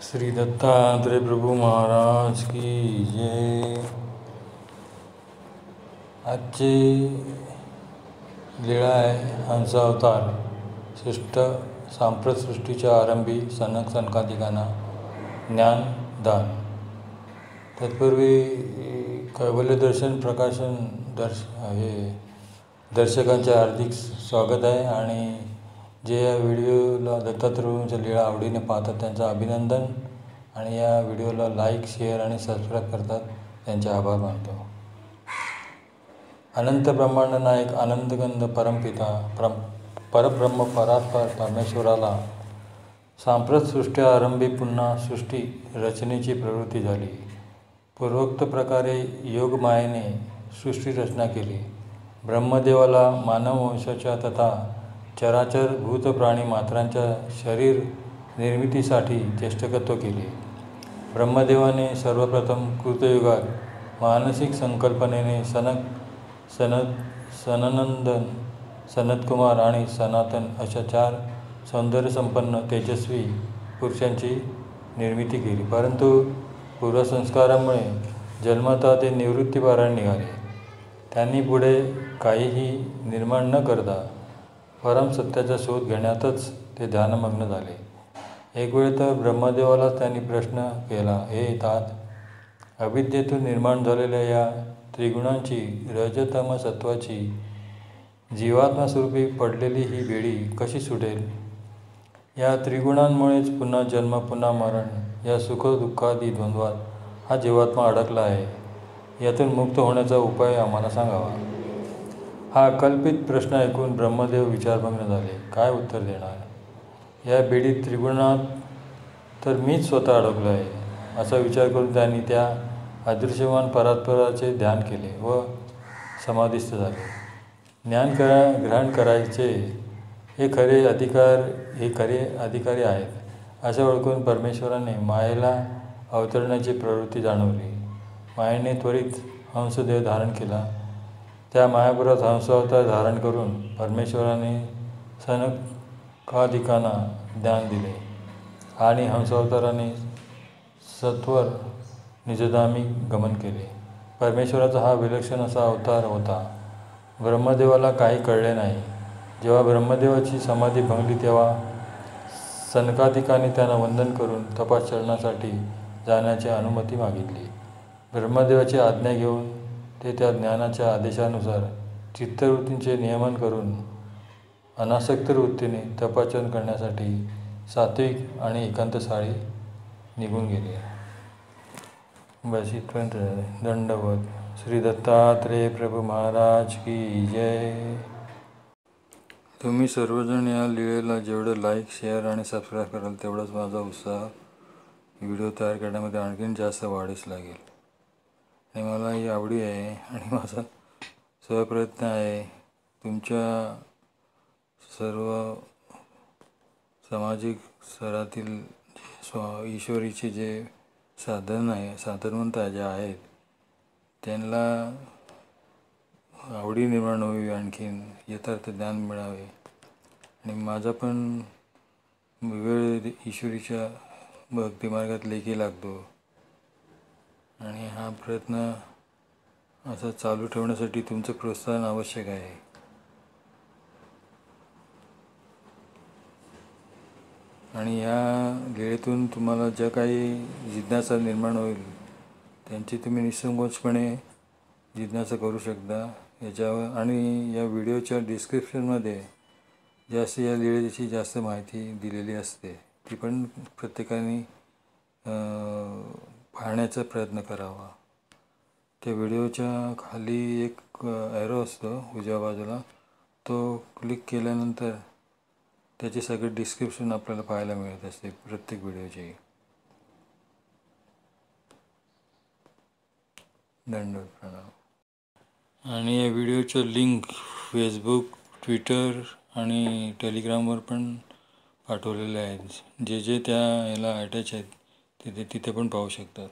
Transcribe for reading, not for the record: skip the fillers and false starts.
श्री दत्तात्रेय प्रभू महाराज की जय। आजची लीळा आहे हंसावतार सृष्ट सांप्रत सृष्टीच्या आरंभी सनक सनकादिकांना ज्ञानदान। तत्पूर्वी कैवल्य दर्शन प्रकाशन दर्शकांचे हार्दिक स्वागत आहे आणि जे या व्हिडिओला दत्तात्रेयांच्या लीळा आवडीने पाहतात त्यांचं अभिनंदन आणि या व्हिडिओला लाईक शेअर आणि सबस्क्राईब करतात त्यांचे आभार मानतो। अनंत ब्रह्मांड नायक आनंदगंध परमपिता परब्रह्म परात्पर परमेश्वराला सांप्रत सृष्टी आरंभी पुन्हा सृष्टी रचनेची प्रवृत्ती झाली। पूर्वोक्त प्रकारे योगमायेने सृष्टी रचना केली। ब्रह्मदेवाला मानववंशाच्या तथा चराचर भूतप्राणी मात्रांच्या शरीर निर्मितीसाठी चेष्टकत्व केले। ब्रह्मदेवाने सर्वप्रथम कृतयुगात मानसिक संकल्पनेने सनंदन सनतकुमार आणि सनातन अशा 4 सौंदर्यसंपन्न तेजस्वी पुरुषांची निर्मिती केली, परंतु पूर्वसंस्कारामुळे जन्मतः ते निवृत्तीपरायण निघाले। त्यांनी पुढे काहीही निर्माण न करता परम सत्याचा शोध घेण्यातच ते ध्यानमग्न झाले। एक वेळ तर ब्रह्मदेवाला त्यांनी प्रश्न केला, हे तात, अविद्येतून निर्माण झालेल्या या त्रिगुणांची रजतम सत्वाची जीवात्मास्वरूपी पडलेली ही बेडी कशी सुटेल? या त्रिगुणांमुळेच पुन्हा जन्म पुन्हा मरण या सुखदुःखादी द्वंद्वात हा जीवात्मा अडकला आहे। यातून मुक्त होण्याचा उपाय आम्हाला सांगावा। हा कल्पित प्रश्न ऐकून ब्रह्मदेव विचारमग्न झाले। काय उत्तर देणार? या बेडीत त्रिगुणात तर मीच स्वतः अडकलो आहे, असा विचार करून त्यांनी त्या अदृश्यमान परात्पराचे ध्यान केले व समाधिस्थ झाले। ज्ञान ग्रहण करायचे हे खरे अधिकारी आहेत असे ओळखून परमेश्वराने मायेला अवतरण्याची प्रवृत्ती जाणवली। मायेने त्वरित हंसदेह धारण केला। त्या मायापुरात हंसावतार धारण करून परमेश्वराने सनकादिकांना ज्ञान दिले आणि हंसावताराने सत्वर निजधामी गमन केले। परमेश्वराचा हा विलक्षण असा अवतार होता। ब्रह्मदेवाला काही कळले नाही। जेव्हा ब्रह्मदेवाची समाधी भंगली तेव्हा सनकादिकांनी त्यांना वंदन करून तपाचरणासाठी जाण्याची अनुमती मागितली। ब्रह्मदेवाची आज्ञा घेऊन ते त्या ज्ञानाच्या आदेशानुसार चित्तवृत्तींचे नियमन करून अनासक्त वृत्तीने तपाचरण करण्यासाठी सात्विक आणि एकांतस्थळी निघून गेले। बस इथपर्यंत झाले। दंडवत। श्री दत्तात्रेय प्रभू महाराज की जय। तुम्ही सर्वजण या लीळेला जेवढं लाईक शेअर आणि सबस्क्राईब कराल तेवढाच माझा उत्साह व्हिडिओ तयार करण्यामध्ये आणखीन जास्त वाढीस लागेल आणि मला ही आवडी आहे आणि माझा स्वप्रयत्न आहे तुमच्या सर्व सामाजिक स्तरातील ईश्वरीचे जे साधनवंत जे आहेत त्यांना आवडी निर्माण व्हावी, आणखीन यथार्थ ज्ञान मिळावे आणि माझा पण वेळ ईश्वरीच्या भक्तिमार्गात लेखी लागतो आणि हा प्रयत्न असा चालू ठेवण्यासाठी तुमचं प्रोत्साहन आवश्यक आहे। आणि या लीळेतून तुम्हाला ज्या काही जिज्ञासा निर्माण होईल त्यांची तुम्ही निसंकोचपणे जिज्ञासा करू शकता याच्यावर। आणि या व्हिडिओच्या डिस्क्रिप्शनमध्ये जास्त या लीळेची जास्त माहिती दिलेली असते, ती पण प्रत्येकाने पाहण्याचा प्रयत्न करावा। त्या व्हिडिओच्या खाली एक ॲरो असतो उजव्या बाजूला, तो क्लिक केल्यानंतर त्याचे सगळे डिस्क्रिप्शन आपल्याला पाहायला मिळत असते प्रत्येक व्हिडिओचे। दंडवत प्रणाम। आणि या व्हिडिओचं लिंक फेसबुक, ट्विटर आणि टेलिग्रामवर पण पाठवलेले आहेत। जे त्या याला अटॅच आहेत तिथे पण पाहू शकतात।